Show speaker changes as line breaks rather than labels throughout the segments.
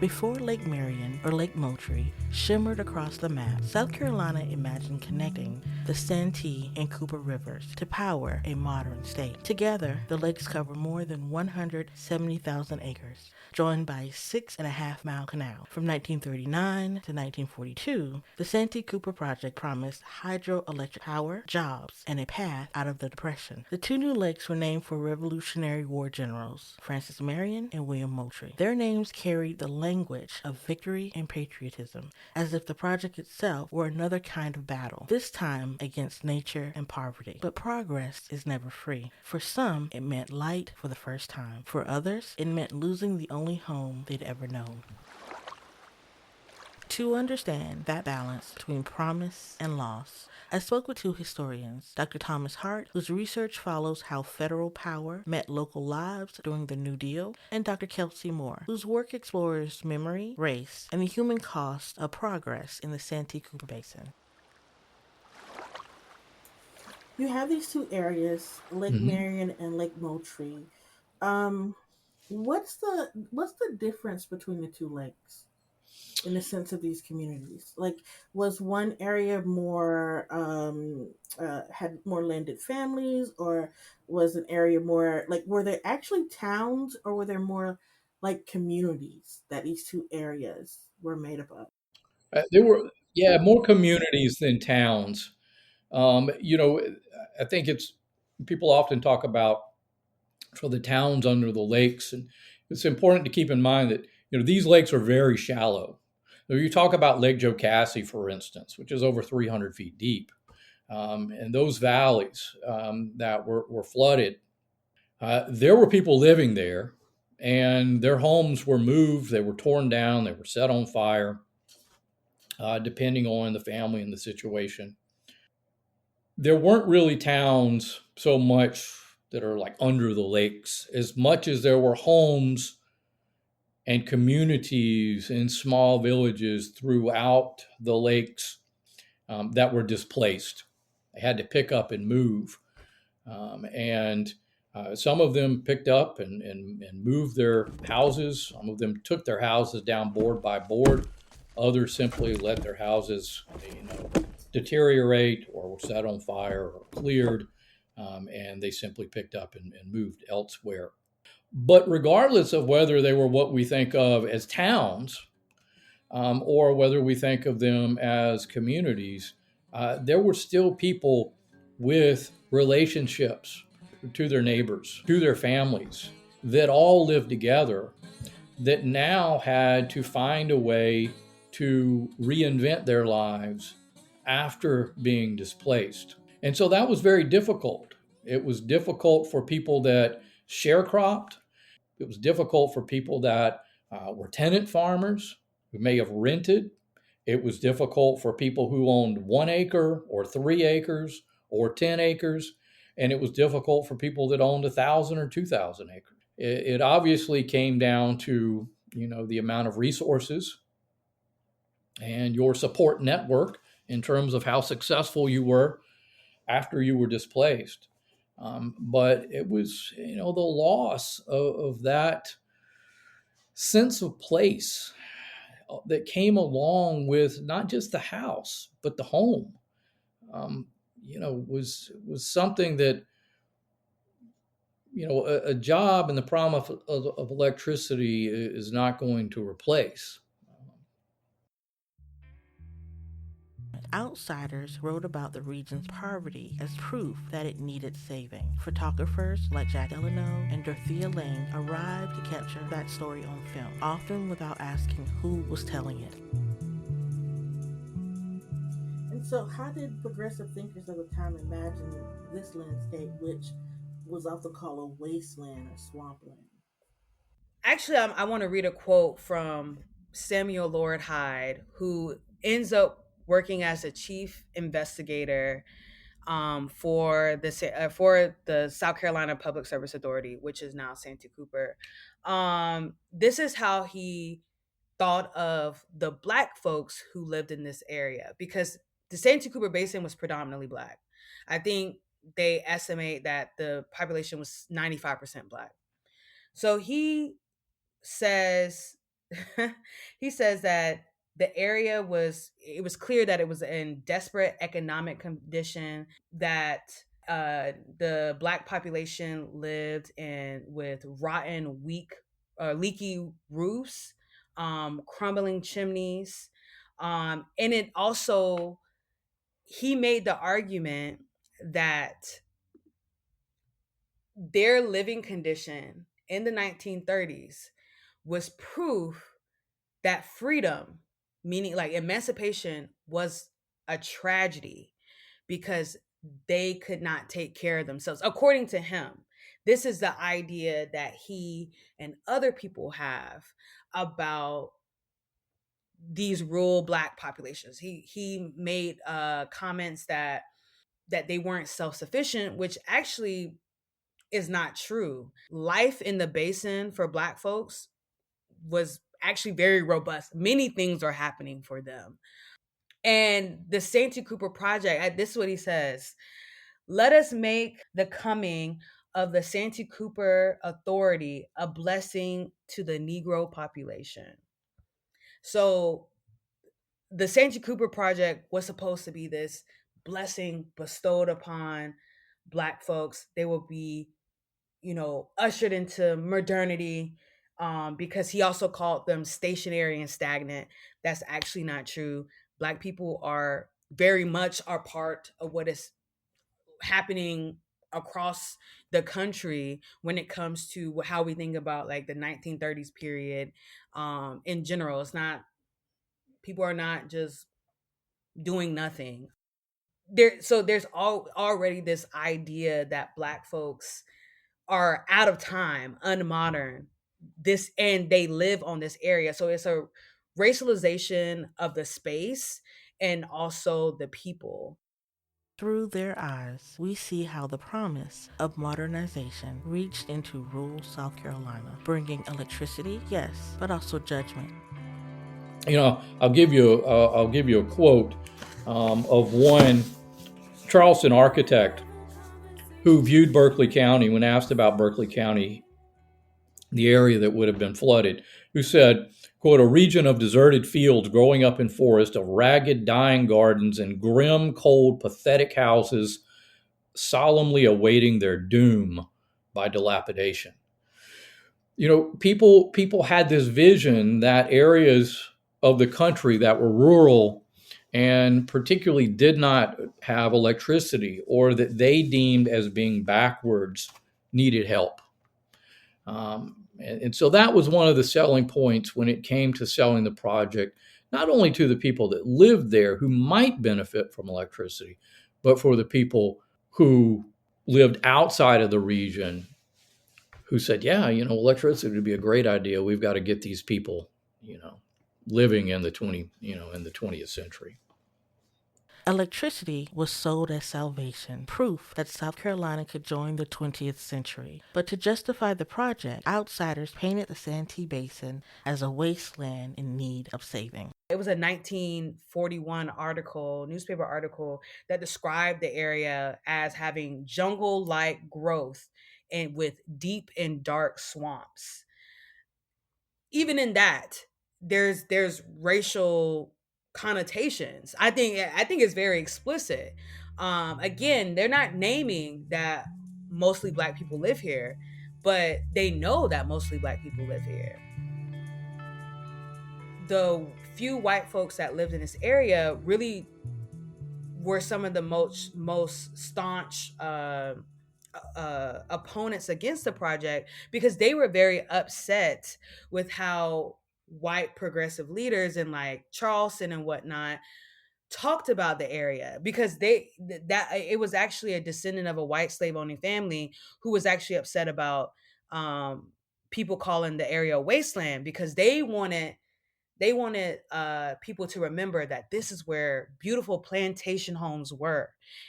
Before Lake Marion or Lake Moultrie shimmered across the map, South Carolina imagined connecting the Santee and Cooper rivers to power a modern state. Together, the lakes cover more than 170,000 acres, joined by a 6.5-mile canal. From 1939 to 1942, the Santee Cooper project promised hydroelectric power, jobs, and a path out of the Depression. The two new lakes were named for Revolutionary War generals Francis Marion and William Moultrie. Their names carried the language of victory and patriotism, as if the project itself were another kind of battle, this time against nature and poverty. But progress is never free. For some, it meant light for the first time. For others, it meant losing the only home they'd ever known. To understand that balance between promise and loss, I spoke with two historians, Dr. Thomas Hart, whose research follows how federal power met local lives during the New Deal, and Dr. Kelsey Moore, whose work explores memory, race, and the human cost of progress in the Santee Cooper Basin. You have these two areas, Lake Marion and Lake Moultrie. Um, what's the difference between the two lakes in the sense of these communities? Like, was one area more had more landed families, or was an area more like, were there actually towns, or were there more like communities that these two areas were made up of?
There were, yeah, more communities than towns. You know, I think it's people often talk about for the towns under the lakes, and it's important to keep in mind that these lakes are very shallow. So you talk about Lake Jocassee, for instance, which is over 300 feet deep, and those valleys that were flooded. There were people living there, and their homes were moved. They were torn down. They were set on fire, depending on the family and the situation. There weren't really towns so much that are like under the lakes, as much as there were homes and communities in small villages throughout the lakes that were displaced. They had to pick up and move. And some of them picked up and moved their houses. Some of them took their houses down board by board. Others simply let their houses, deteriorate or were set on fire or cleared, and they simply picked up and moved elsewhere. But regardless of whether they were what we think of as towns or whether we think of them as communities, there were still people with relationships to their neighbors, to their families, that all lived together, that now had to find a way to reinvent their lives after being displaced. And so that was very difficult. It was difficult for people that sharecropped. It was difficult for people that were tenant farmers who may have rented. It was difficult for people who owned 1 acre or 3 acres or 10 acres. And it was difficult for people that owned 1,000 or 2,000 acres. It obviously came down to, the amount of resources and your support network in terms of how successful you were after you were displaced. But it was, the loss of that sense of place that came along with not just the house, but the home, was something that, a job and the promise of electricity is not going to replace.
Outsiders wrote about the region's poverty as proof that it needed saving. Photographers like Jack Delano and Dorothea Lange arrived to capture that story on film, often without asking who was telling it. And so, how did progressive thinkers of the time imagine this landscape, which was often called a wasteland or swampland?
Actually, I want to read a quote from Samuel Lord Hyde, who ends up working as a chief investigator for the South Carolina Public Service Authority, which is now Santee Cooper. This is how he thought of the Black folks who lived in this area, because the Santee Cooper Basin was predominantly Black. I think they estimate that the population was 95% Black. So he says he says that the area was clear that it was in desperate economic condition, that the Black population lived in with rotten, weak, leaky roofs, crumbling chimneys, and it also, he made the argument that their living condition in the 1930s was proof that freedom, meaning like emancipation, was a tragedy because they could not take care of themselves. According to him, this is the idea that he and other people have about these rural Black populations. He made comments that they weren't self-sufficient, which actually is not true. Life in the basin for Black folks was actually very robust. Many things are happening for them. And the Santee Cooper Project, this is what he says: let us make the coming of the Santee Cooper Authority a blessing to the Negro population. So the Santee Cooper Project was supposed to be this blessing bestowed upon Black folks. They will be, ushered into modernity, because he also called them stationary and stagnant. That's actually not true. Black people are very much are part of what is happening across the country when it comes to how we think about like the 1930s period. In general, it's not, people are not just doing nothing there. So there's already this idea that Black folks are out of time, unmodern, this, and they live on this area. So it's a racialization of the space and also the people.
Through their eyes, we see how the promise of modernization reached into rural South Carolina, bringing electricity, yes, but also judgment.
I'll give you a quote of one Charleston architect who viewed Berkeley County when asked about Berkeley County, the area that would have been flooded, who said, quote, "A region of deserted fields growing up in forest, of ragged, dying gardens, and grim, cold, pathetic houses solemnly awaiting their doom by dilapidation." People had this vision that areas of the country that were rural and particularly did not have electricity, or that they deemed as being backwards, needed help. And so that was one of the selling points when it came to selling the project, not only to the people that lived there who might benefit from electricity, but for the people who lived outside of the region who said, yeah, electricity would be a great idea. We've got to get these people, living in the 20th century.
Electricity was sold as salvation, proof that South Carolina could join the 20th century. But to justify the project, outsiders painted the Santee Basin as a wasteland in need of saving.
It was a 1941 newspaper article, that described the area as having jungle-like growth and with deep and dark swamps. Even in that, there's racial connotations. I think it's very explicit. Again, they're not naming that mostly Black people live here, but they know that mostly Black people live here. The few white folks that lived in this area really were some of the most staunch opponents against the project, because they were very upset with how white progressive leaders in like Charleston and whatnot talked about the area, because it was actually a descendant of a white slave owning family who was actually upset about people calling the area a wasteland, because they wanted people to remember that this is where beautiful plantation homes were.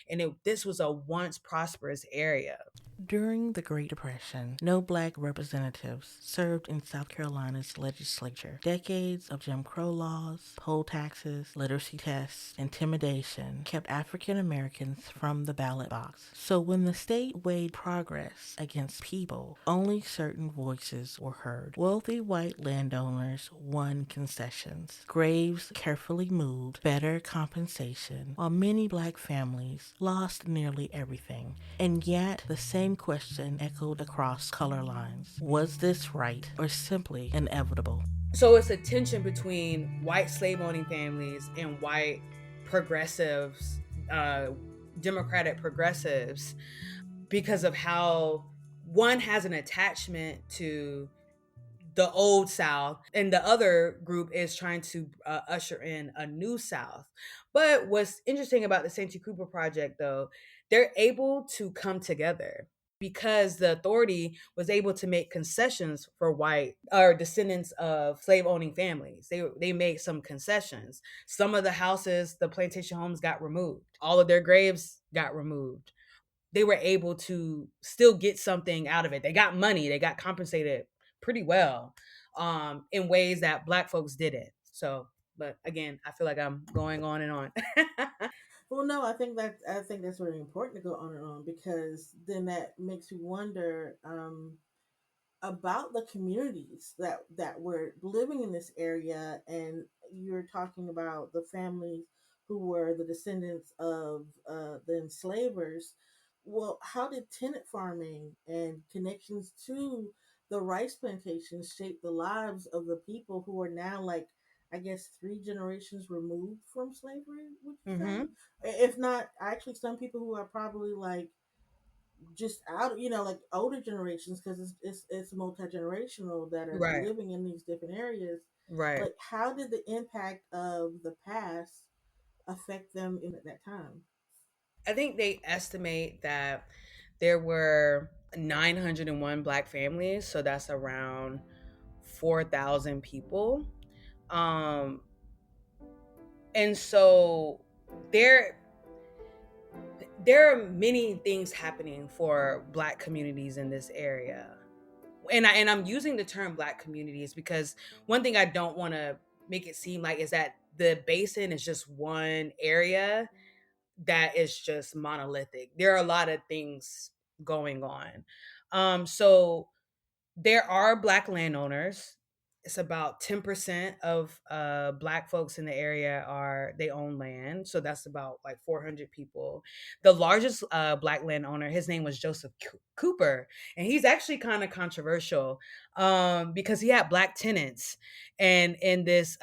And this was a once prosperous area.
During the Great Depression, no black representatives served in South Carolina's legislature. Decades of Jim Crow laws, poll taxes, literacy tests, intimidation kept African Americans from the ballot box. So when the state weighed progress against people, only certain voices were heard. Wealthy white landowners won concessions, graves carefully moved, better compensation, while many black families lost nearly everything. And yet, the same question echoed across color lines. Was this right or simply inevitable?
So it's a tension between white slave owning families and white progressives, democratic progressives, because of how one has an attachment to the old South, and the other group is trying to usher in a new South. But what's interesting about the Santee Cooper project, though, they're able to come together because the authority was able to make concessions for white or descendants of slave owning families. They made some concessions. Some of the houses, the plantation homes, got removed. All of their graves got removed. They were able to still get something out of it. They got money. They got compensated pretty well, in ways that black folks didn't. So, but again, I feel like I'm going on and on.
Well, no, I think that's really important to go on and on, because then that makes you wonder about the communities that were living in this area, and you're talking about the families who were the descendants of the enslavers. Well, how did tenant farming and connections to the rice plantations shape the lives of the people who are now, like, I guess, three generations removed from slavery, would you say?
Mm-hmm.
If not, actually, some people who are probably like just out, like older generations, because it's multi-generational that are
Right.
living in these different areas.
Right.
Like, how did the impact of the past affect them in at that time?
I think they estimate that there were 901 black families, so that's around 4,000 people. Um, and so there there are many things happening for black communities in this area. And I'm using the term black communities because one thing I don't want to make it seem like is that the basin is just one area that is just monolithic. There are a lot of things going on. So there are black landowners. It's about 10% of black folks in the area they own land. So that's about like 400 people. The largest black landowner, his name was Joseph Cooper. And he's actually kind of controversial because he had black tenants. And in this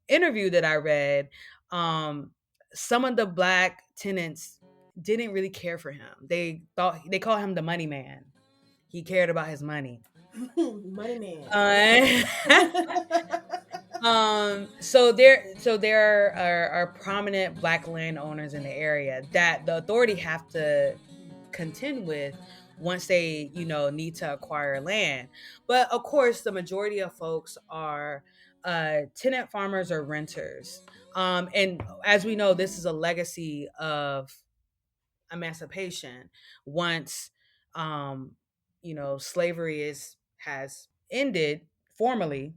interview that I read, some of the black tenants didn't really care for him. They call him the money man. He cared about his money.
Money man.
Uh, so there are prominent black landowners in the area that the authority have to contend with once they need to acquire land. But of course, the majority of folks are tenant farmers or renters. And as we know, this is a legacy of emancipation. Once slavery has ended formally,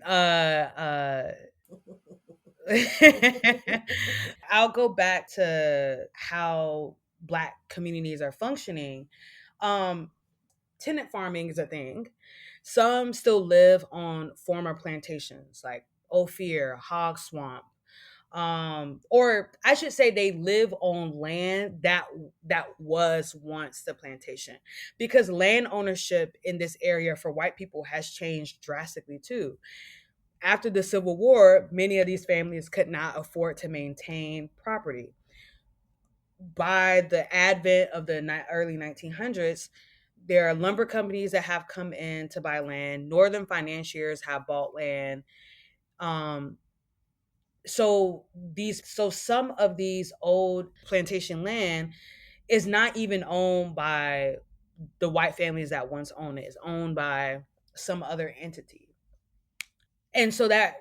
uh I'll go back to how black communities are functioning. um Tenant farming is a thing. Some still live on former plantations like Ophir, Hog Swamp, or I should say they live on land that was once the plantation, because land ownership in this area for white people has changed drastically too. After the Civil War, many of these families could not afford to maintain property. By the advent of the early 1900s, there are lumber companies that have come in to buy land. Northern financiers have bought land. Um, so some of these old plantation land is not even owned by the white families that once owned it. It's owned by some other entity. And so that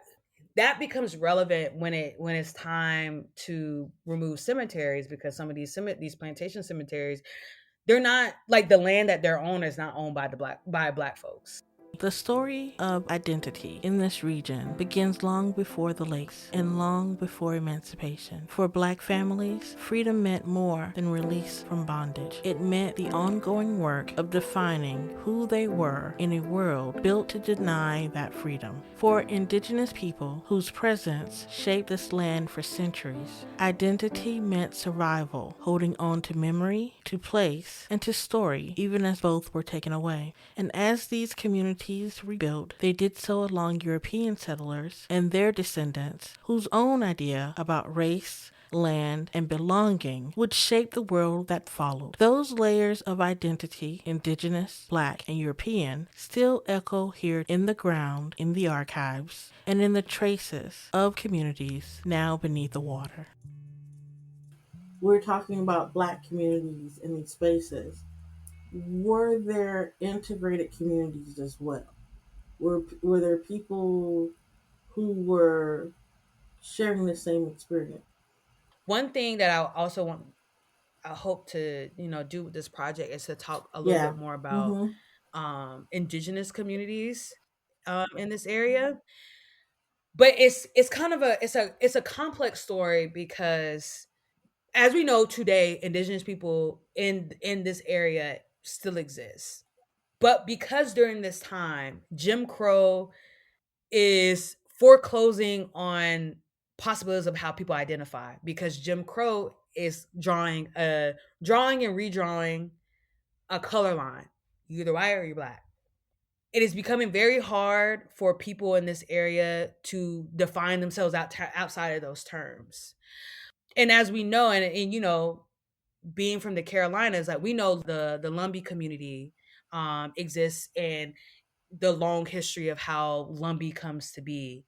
that becomes relevant when it's time to remove cemeteries, because some of these plantation cemeteries, they're not like, the land that they're on is not owned by black folks.
The story of identity in this region begins long before the lakes and long before emancipation. For Black families, freedom meant more than release from bondage. It meant the ongoing work of defining who they were in a world built to deny that freedom. For Indigenous people whose presence shaped this land for centuries, identity meant survival, holding on to memory, to place, and to story, even as both were taken away. And as these communities rebuilt, they did so along European settlers and their descendants, whose own idea about race, land, and belonging would shape the world that followed. Those layers of identity, Indigenous, Black, and European, still echo here in the ground, in the archives, and in the traces of communities now beneath the water. We're talking about Black communities in these spaces. Were there integrated communities as well? Were there people who were sharing the same experience?
One thing that I hope to, do with this project is to talk a little
Yeah.
bit more about
Mm-hmm.
Indigenous communities in this area. But it's kind of a complex story, because as we know today, Indigenous people in this area still exist. But because during this time, Jim Crow is foreclosing on possibilities of how people identify, because Jim Crow is drawing and redrawing a color line. You're either white or you're Black. It is becoming very hard for people in this area to define themselves outside of those terms. And as we know, and being from the Carolinas, like, we know the Lumbee community exists, and the long history of how Lumbee comes to be.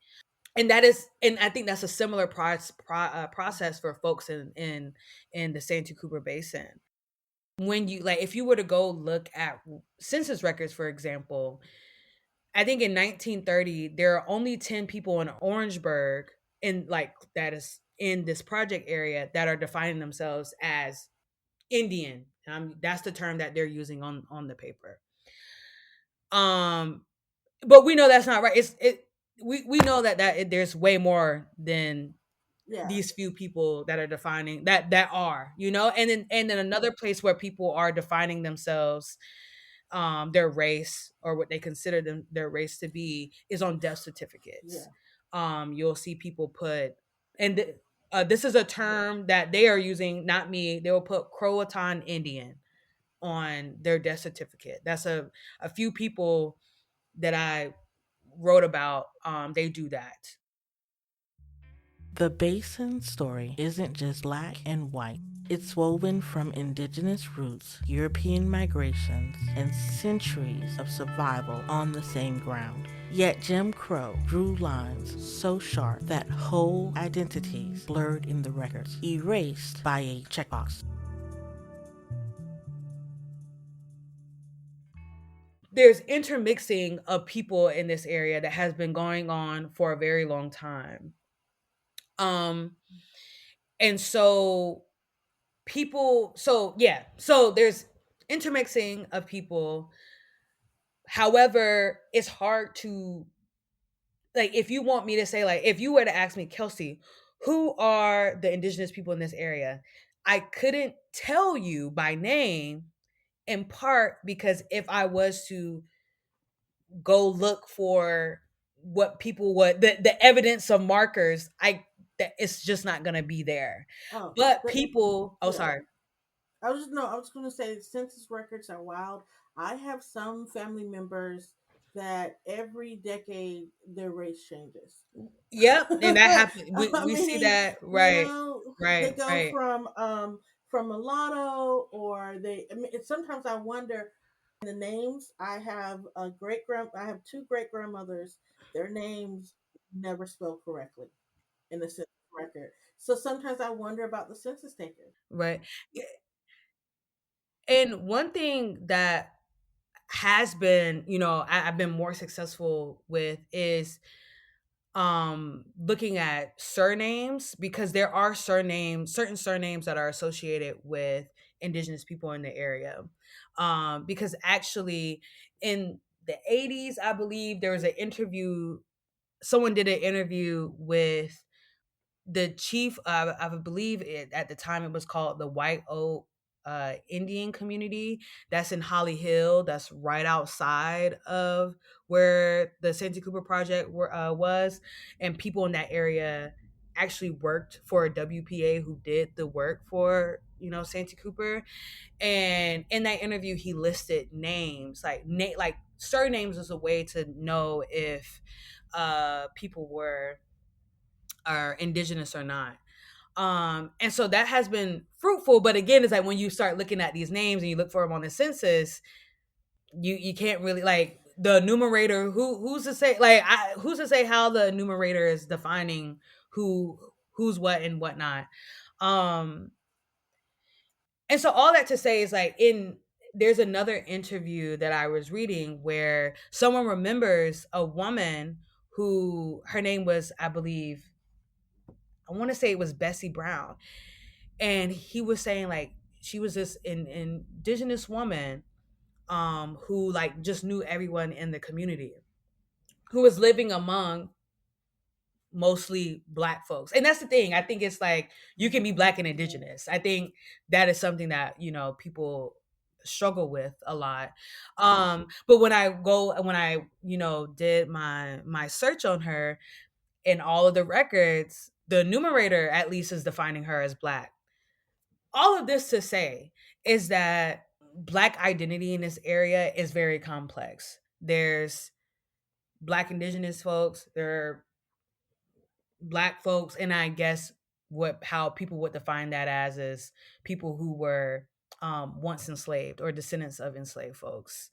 And I think that's a similar process for folks in the Santee Basin. When you, like, if you were to go look at census records, for example, I think in 1930 there are only 10 people in Orangeburg, in like, that is in this project area, that are defining themselves as Indian. That's the term that they're using on the paper. But we know that's not right. We know that there's way more than these few people that are defining that are, and then another place where people are defining themselves, their race, or what they consider their race to be, is on death certificates. You'll see people put, and this is a term that they are using, not me. They will put Croatan Indian on their death certificate. That's a few people that I wrote about. They do that.
The Basin story isn't just black and white. It's woven from indigenous roots, European migrations, and centuries of survival on the same ground. Yet Jim Crow drew lines so sharp that whole identities blurred in the records, erased by a checkbox.
There's intermixing of people in this area that has been going on for a very long time. And so there's intermixing of people. However, it's hard to, like, if you want me to say, like, if you were to ask me, Kelsey, who are the Indigenous people in this area, I couldn't tell you by name, in part because if I was to go look for the evidence of markers, that it's just not gonna be there. But people, sorry.
I was going to say census records are wild. I have some family members that every decade their race changes.
Yep, and that happens. We see that, right,
They
right,
go
right.
from mulatto, or they. I mean, sometimes I wonder the names. I have two great grandmothers. Their names never spelled correctly in the census record. So sometimes I wonder about the census taker.
Right. And one thing that has been, I've been more successful with is looking at surnames, because there are certain surnames that are associated with Indigenous people in the area. Because actually in the 80s, I believe there was an interview, someone did an interview with the chief of, I believe at the time it was called the White Oak Indian community that's in Holly Hill, that's right outside of where the Santee Cooper project was, and people in that area actually worked for a WPA who did the work for Santee Cooper. And in that interview he listed names like surnames as a way to know if people are indigenous or not. And so that has been fruitful. But again, it's like when you start looking at these names and you look for them on the census, you can't really, like, the numerator, who's to say, like, who's to say how the numerator is defining who's what and whatnot. And so all that to say is, like, there's another interview that I was reading where someone remembers a woman who, her name was, I believe, I want to say it was Bessie Brown. And he was saying, like, she was this indigenous woman who, like, just knew everyone in the community, who was living among mostly Black folks. And that's the thing. I think it's like, you can be Black and indigenous. I think that is something that, people struggle with a lot. But when I did my search on her, in all of the records, the numerator at least is defining her as Black. All of this to say is that Black identity in this area is very complex. There's Black indigenous folks, there are Black folks, and I guess how people would define that as is people who were once enslaved or descendants of enslaved folks.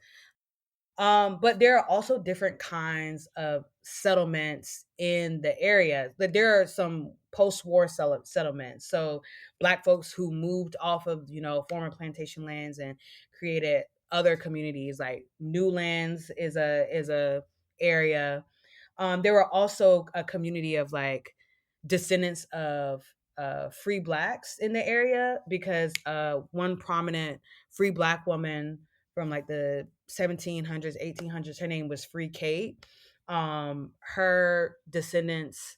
But there are also different kinds of settlements in the area. But there are some post-war settlements. So Black folks who moved off of, former plantation lands and created other communities, like Newlands is a area. There were also a community of, like, descendants of free Blacks in the area, because one prominent free Black woman from, like, the 1700s, 1800s, her name was Free Kate. Her descendants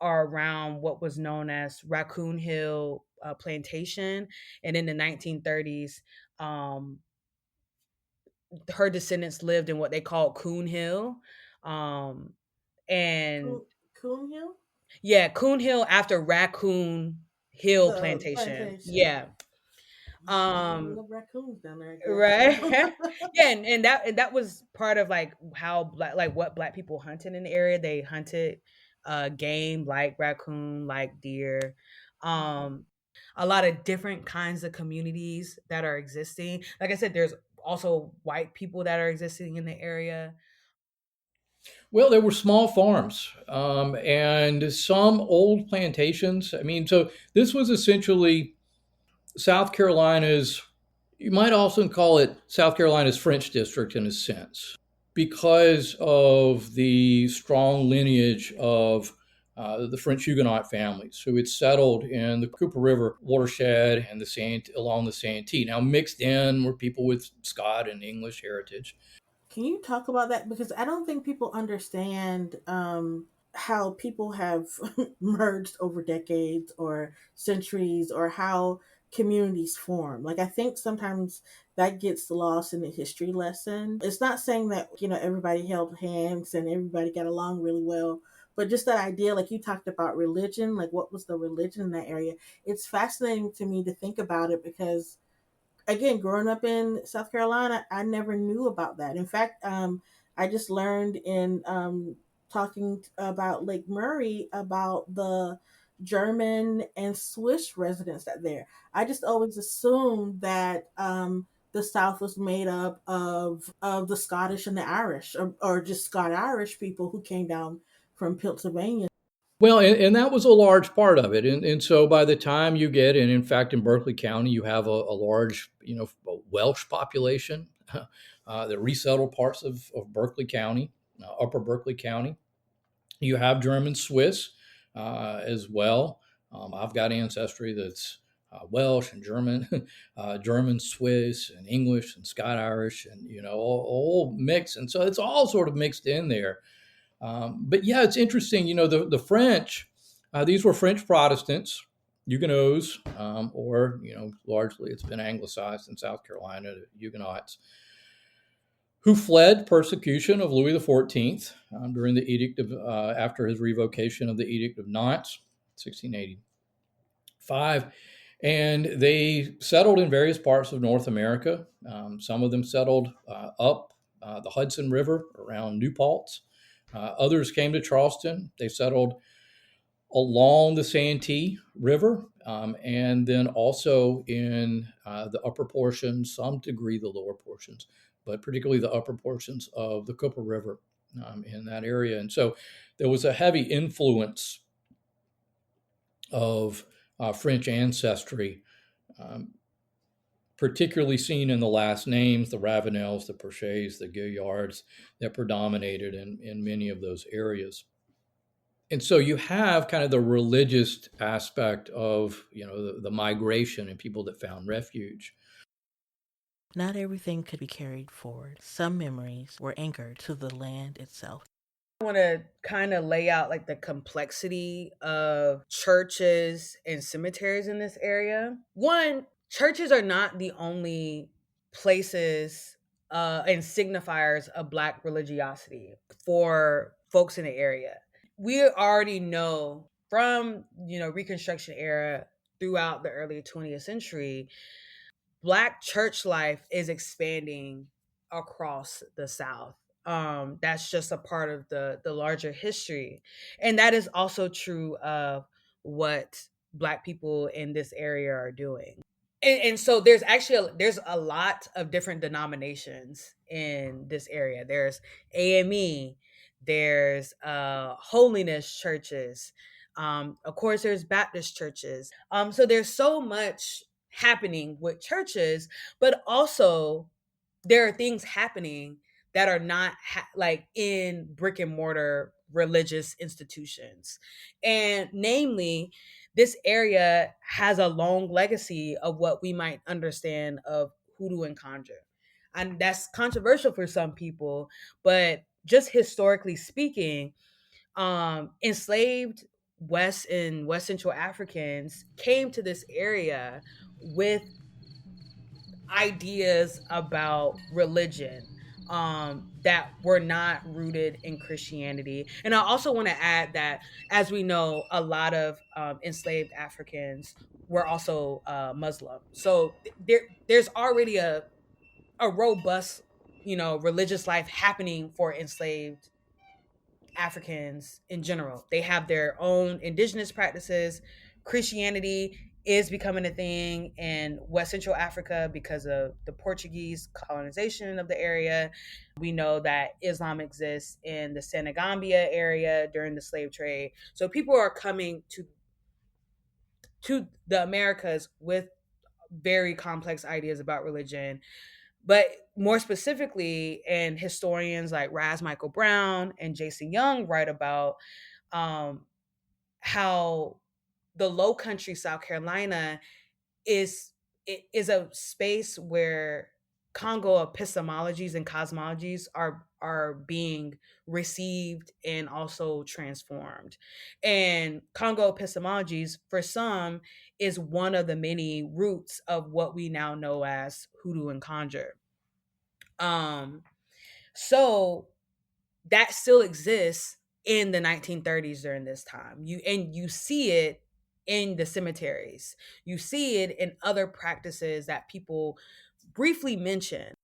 are around what was known as Raccoon Hill Plantation, and in the 1930s, her descendants lived in what they called Coon Hill. And
Coon Hill?
Yeah, Coon Hill after Raccoon Hill
The
plantation.
plantation.
Yeah.
Little raccoons down there, I guess.
Right. Yeah, and that was part of, like, how what Black people hunted in the area. They hunted game like raccoon, like deer. A lot of different kinds of communities that are existing. Like I said, there's also white people that are existing in the area.
Well, there were small farms and some old plantations. I mean, so this was essentially South Carolina's, you might also call it South Carolina's French district in a sense, because of the strong lineage of the French Huguenot families who had settled in the Cooper River watershed and along the Santee. Now, mixed in were people with Scott and English heritage.
Can you talk about that? Because I don't think people understand how people have merged over decades or centuries, or how communities form. Like, I think sometimes that gets lost in the history lesson. It's not saying that, everybody held hands and everybody got along really well, but just that idea, like you talked about religion, like what was the religion in that area? It's fascinating to me to think about it, because again, growing up in South Carolina, I never knew about that. In fact, I just learned in talking about Lake Murray about the German and Swiss residents that there. I just always assumed that the South was made up of the Scottish and the Irish, or just Scot-Irish people who came down from Pennsylvania.
Well, and that was a large part of it. And so by the time you get, and in fact, in Berkeley County, you have a large, Welsh population that resettled parts of Berkeley County, upper Berkeley County. You have German Swiss as well. I've got ancestry that's Welsh and German, German Swiss and English and Scott Irish, and all mixed, and so it's all sort of mixed in there. But yeah, it's interesting. The French, these were French Protestants, Huguenots, or largely it's been anglicized in South Carolina, Huguenots, who fled persecution of Louis XIV during the edict of after his revocation of the Edict of Nantes, 1685, and they settled in various parts of North America. Some of them settled up the Hudson River around New Paltz. Others came to Charleston. They settled along the Santee River, and then also in the upper portions, some degree the lower portions, but particularly the upper portions of the Cooper River in that area. And so there was a heavy influence of French ancestry, particularly seen in the last names, the Ravenels, the Porchets, the Gaillards, that predominated in many of those areas. And so you have kind of the religious aspect of, the migration and people that found refuge.
Not everything could be carried forward. Some memories were anchored to the land itself.
I want to kind of lay out like the complexity of churches and cemeteries in this area. One, churches are not the only places and signifiers of Black religiosity for folks in the area. We already know from Reconstruction era throughout the early 20th century, Black church life is expanding across the South. That's just a part of the larger history, and that is also true of what Black people in this area are doing. And so there's a lot of different denominations in this area. There's AME, there's holiness churches, of course there's Baptist churches. So there's so much happening with churches, but also there are things happening that are not like in brick and mortar religious institutions. And namely, this area has a long legacy of what we might understand of hoodoo and conjure. And that's controversial for some people, but just historically speaking, enslaved West and West Central Africans came to this area with ideas about religion that were not rooted in Christianity. And I also want to add that, as we know, a lot of enslaved Africans were also Muslim. So there's already a robust, religious life happening for enslaved Africans in general. They have their own indigenous practices. Christianity is becoming a thing in West Central Africa because of the Portuguese colonization of the area. We know that Islam exists in the Senegambia area during the slave trade. So people are coming to the Americas with very complex ideas about religion. But more specifically, and historians like Raz Michael Brown and Jason Young write about how the Low Country, South Carolina, is a space where Congo epistemologies and cosmologies are being received and also transformed. And Congo epistemologies, for some, is one of the many roots of what we now know as hoodoo and conjure. So that still exists in the 1930s during this time. You see it in the cemeteries. You see it in other practices that people briefly mention.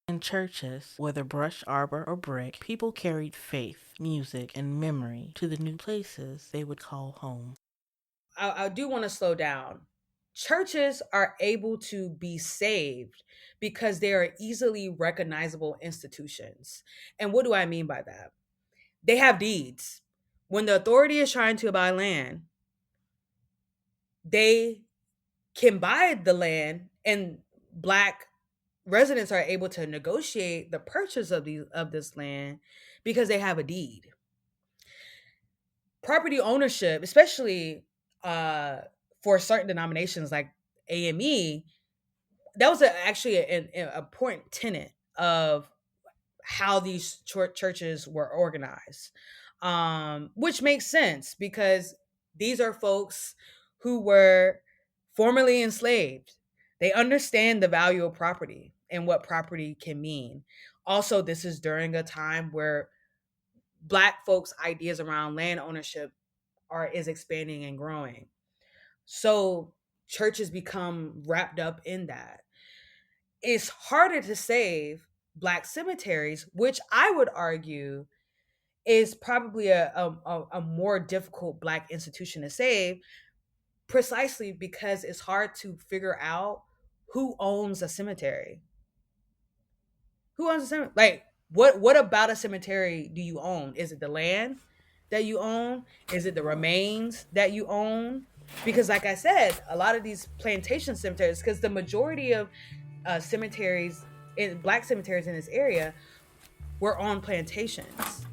In churches, whether brush, arbor, or brick, people carried faith, music, and memory to the new places they would call home.
I do want to slow down. Churches are able to be saved because they are easily recognizable institutions. And what do I mean by that? They have deeds. When the authority is trying to buy land, they can buy the land, and Black residents are able to negotiate the purchase of this land because they have a deed. property ownership, especially for certain denominations like AME, that was actually an important tenet of how these churches were organized, which makes sense because these are folks who were formerly enslaved. They understand the value of property and what property can mean. Also, this is during a time where Black folks' ideas around land ownership is expanding and growing. So churches become wrapped up in that. It's harder to save Black cemeteries, which I would argue is probably a more difficult Black institution to save, precisely because it's hard to figure out who owns a cemetery. Who owns a cemetery? Like, what about a cemetery do you own? Is it the land that you own? Is it the remains that you own? Because, like I said, a lot of these plantation cemeteries, because the majority of cemeteries, in Black cemeteries in this area, were on plantations.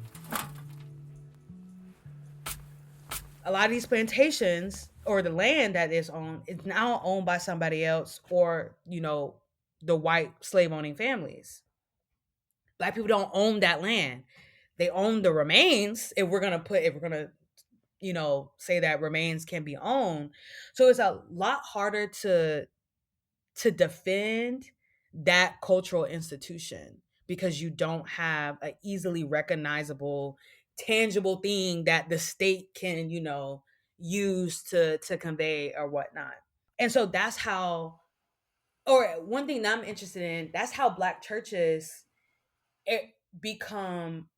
A lot of these plantations, or the land that is owned, is now owned by somebody else, or the white slave owning families. Black people don't own that land. They own the remains. If we're gonna say that remains can be owned. So it's a lot harder to defend that cultural institution because you don't have an easily recognizable, tangible thing that the state can, use to convey or whatnot. And so that's how, or one thing that I'm interested in, that's how Black churches become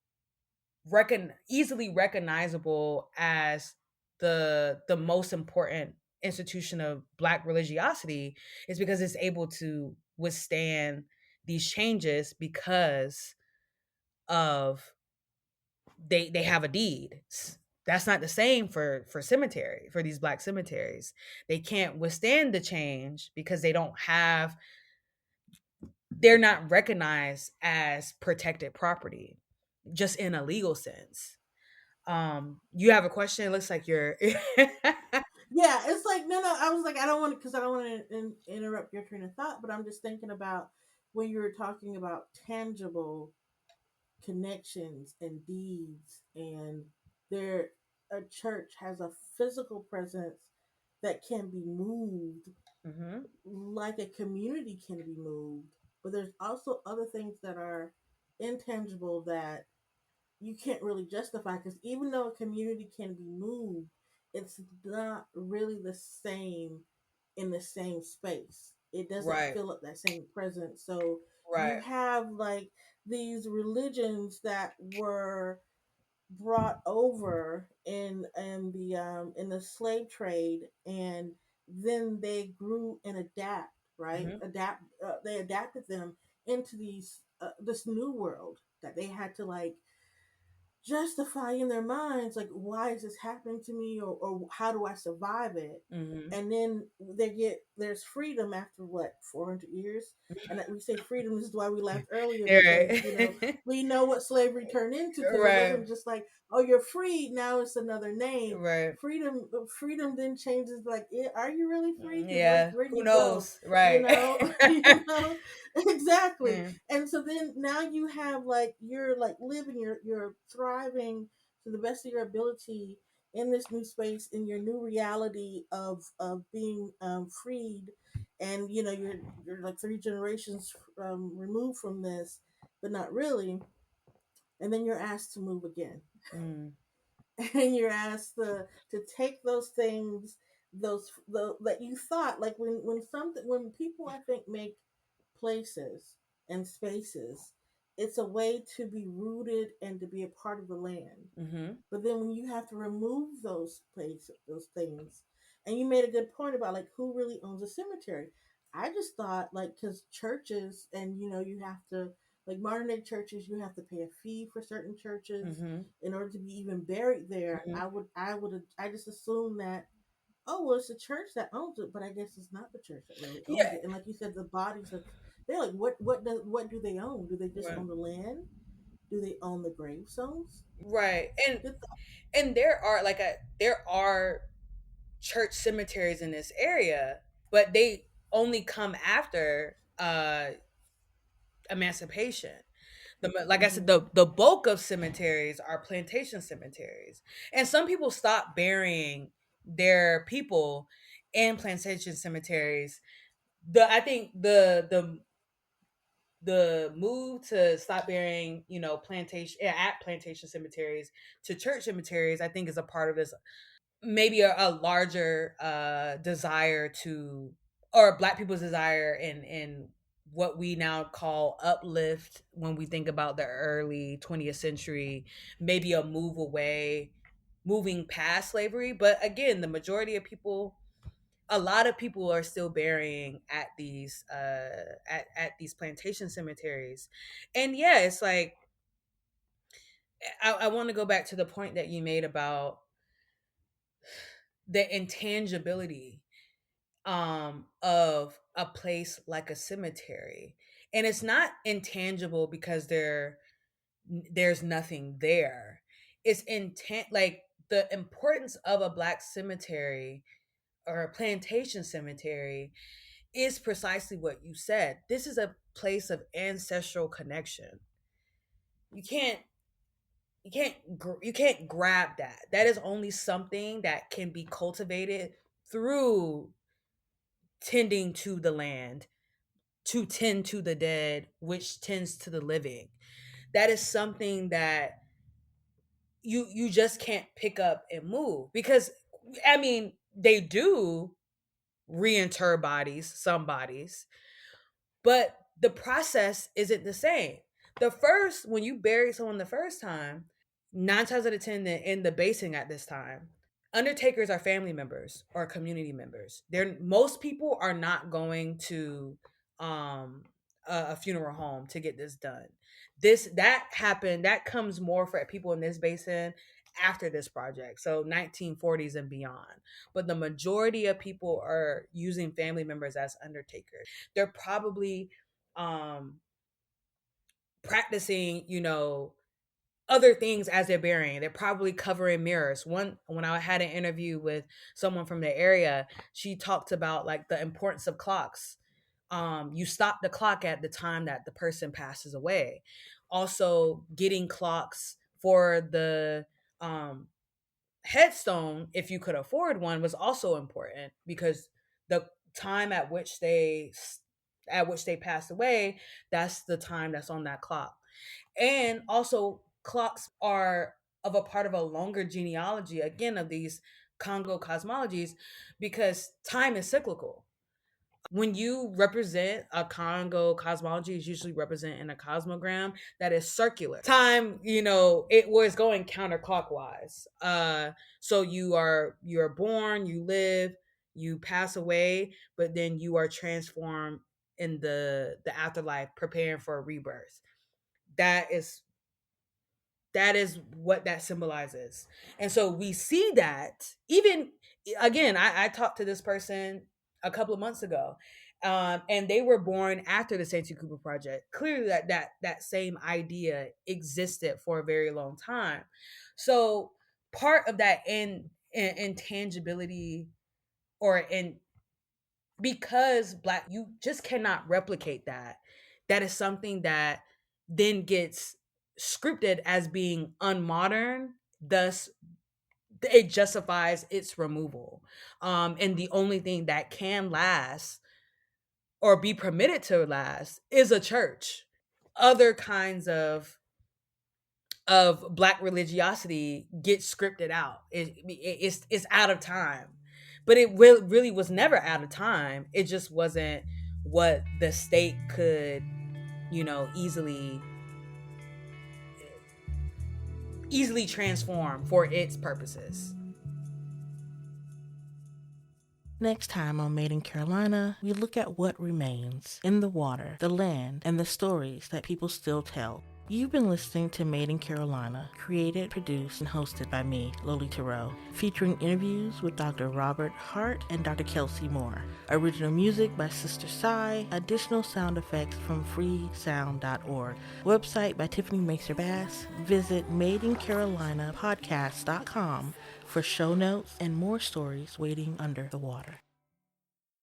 easily recognizable as the most important institution of Black religiosity, is because it's able to withstand these changes because of they have a deed. That's not the same for these Black cemeteries. They can't withstand the change because they're not recognized as protected property, just in a legal sense. You have a question? It looks like you're
Yeah, it's like no. I was like, I don't want to interrupt your train of thought, but I'm just thinking about when you were talking about tangible connections and deeds, and there a church has a physical presence that can be moved,
mm-hmm.
like a community can be moved. But there's also other things that are intangible that you can't really justify, because even though a community can be moved, it's not really the same in the same space. It doesn't
Right,
fill up that same presence. So you
right.
have like these religions that were brought over in the slave trade, and then they grew and adapt, right?
Mm-hmm.
They adapted them into this new world that they had to like justify in their minds, like, why is this happening to me, or how do I survive it?
Mm-hmm.
And then there's freedom after what, 400 years. And we say freedom, this is why we laughed earlier, because
Right.
we know what slavery turned into, because it
Right,
wasn't just like, oh, you're free, now it's another name.
right.
Freedom then changes, like, are you really free? Because
Yeah,
where do
who
you go?
knows? Right.
Exactly.
Mm.
And so then now you have like, you're like living, you're thriving to the best of your ability in this new space, in your new reality of being freed. And you're like 3 generations removed from this, but not really. And then you're asked to move again.
Mm.
And you're asked to take those things, that you thought, like, when people, I think, make places and spaces, it's a way to be rooted and to be a part of the land.
Mm-hmm.
But then when you have to remove those things, and you made a good point about like who really owns a cemetery. I just thought, like, because churches, and you have to, like, modern day churches, you have to pay a fee for certain churches
Mm-hmm.
in order to be even buried there.
Mm-hmm.
I just assumed that, oh, well, it's the church that owns it, but I guess it's not the church that really owns
Yeah.
it. And like you said, the bodies of, they're like, what do they own? Do they just
Right.
own the land? Do they own the gravestones?
Right.
Good thought.
And there are church cemeteries in this area, but they only come after emancipation. Like I said, the bulk of cemeteries are plantation cemeteries, and some people stop burying their people in plantation cemeteries. I think the move to stop burying, at plantation cemeteries to church cemeteries, I think is a part of this, maybe a larger desire to, or Black people's desire in what we now call uplift when we think about the early 20th century, maybe a moving past slavery. But again, the majority of people, a lot of people are still burying at these plantation cemeteries. And yeah, it's like, I want to go back to the point that you made about the intangibility of a place like a cemetery. And it's not intangible because there's nothing there. It's like the importance of a Black cemetery or a plantation cemetery is precisely what you said. This is a place of ancestral connection. You can't you can't grab that. That is only something that can be cultivated through tending to the land, to tend to the dead, which tends to the living. That is something that you just can't pick up and move, because I mean, they do reinter bodies, some bodies, but the process isn't the same. When you bury someone the first time, 9 times out of 10 in the basin at this time, undertakers are family members or community members. Most people are not going to a funeral home to get this done. That comes more for people in this basin after this project, so 1940s and beyond. But the majority of people are using family members as undertakers. They're probably practicing, other things as they're burying. They're probably covering mirrors. When I had an interview with someone from the area, she talked about like the importance of clocks. You stop the clock at the time that the person passes away. Also, getting clocks for the headstone, if you could afford one, was also important, because the time at which they passed away, that's the time that's on that clock. And also, clocks are of a part of a longer genealogy, again, of these Congo cosmologies, because time is cyclical. When you represent a Congo cosmology, is usually represented in a cosmogram that is circular. Time, it was going counterclockwise. So you're born, you live, you pass away, but then you are transformed in the afterlife, preparing for a rebirth. That is what that symbolizes. And so we see that, even, again, I talked to this person a couple of months ago, and they were born after the Santee Cooper project. Clearly that same idea existed for a very long time. So part of that intangibility, because Black, you just cannot replicate that is something that then gets scripted as being unmodern, thus it justifies its removal. And the only thing that can last or be permitted to last is a church. Other kinds of Black religiosity gets scripted out. It's out of time. But it really was never out of time. It just wasn't what the state could, easily transform for its purposes.
Next time on Made in Carolina, we look at what remains in the water, the land, and the stories that people still tell. You've been listening to Made in Carolina, created, produced, and hosted by me, YleArkisto, featuring interviews with Dr. Robert Hart and Dr. Kelsey Moore. Original music by Sister Sai, additional sound effects from freesound.org. Website by Tiffany Macer-Bass. Visit madeincarolinapodcast.com for show notes and more stories waiting under the water.